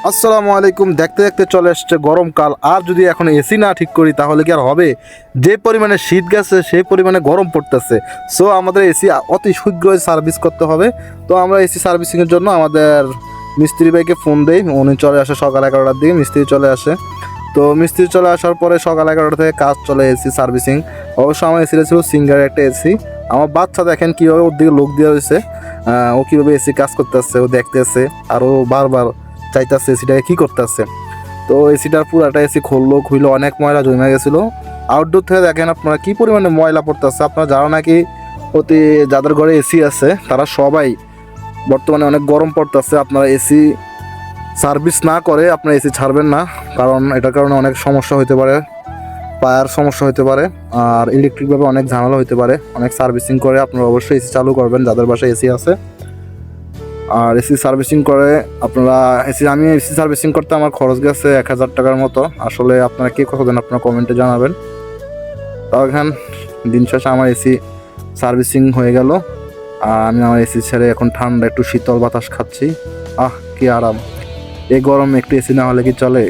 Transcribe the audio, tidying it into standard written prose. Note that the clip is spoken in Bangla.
আসসালামু আলাইকুম। দেখতে দেখতে চলে আসছে গরমকাল, আর যদি এখন এসি না ঠিক করি তাহলে কি আর হবে? যে পরিমাণে শীত গেছে সেই পরিমাণে গরম পড়তেছে। সো আমাদের এসি অতি শীঘ্রই সার্ভিস করতে হবে। তো আমরা এসি সার্ভিসিংয়ের জন্য আমাদের মিস্ত্রি ভাইকে ফোন দেই, উনি চলে আসে সকাল 11টার দিকে। মিস্ত্রি চলে আসে, তো মিস্ত্রি চলে আসার পরে সকাল 11টা থেকে কাজ চলে এসি সার্ভিসিং। অবশ্য আমার এসিটা ছিল সিঙ্গার একটা এসি। আমার বাচ্চা দেখেন কীভাবে ওর দিকে লোক দেওয়া হয়েছে, ও কীভাবে এসি কাজ করতেছে, ও দেখতেছে আর ও বারবার চাইতেছে এসিটাকে কী করতেছে। তো এসিটার পুরাটা এসি খুইলো অনেক ময়লা জমে গেছিলো। আউটডোর থেকে দেখেন আপনারা কী পরিমাণে ময়লা পড়তেছে। আপনারা যারা নাকি যাদের ঘরে এসি আছে তারা সবাই বর্তমানে অনেক গরম পড়তেছে। আপনারা এসি সার্ভিস না করে আপনারা এসি ছাড়বেন না, কারণ এটার কারণে অনেক সমস্যা হতে পারে, পায়ার সমস্যা হতে পারে, আর ইলেকট্রিকভাবে অনেক ঝামেলা হতে পারে। অনেক সার্ভিসিং করে আপনারা অবশ্যই এসি চালু করবেন যাদের বাসায় এসি আছে। আর এসি সার্ভিসিং করে আপনারা আমি এসি সার্ভিসিং করতে আমার খরচ গেছে 1000 টাকার মতো। আসলে আপনারা কে কত দেন আপনারা কমেন্টে জানাবেন। তাও এখন দিন শেষে আমার এসি সার্ভিসিং হয়ে গেল, আর আমি আমার এসি ছেড়ে এখন ঠান্ডা একটু শীতল বাতাস খাচ্ছি। কি আরাম! এই গরমে একটু এসি না হলে কি চলে?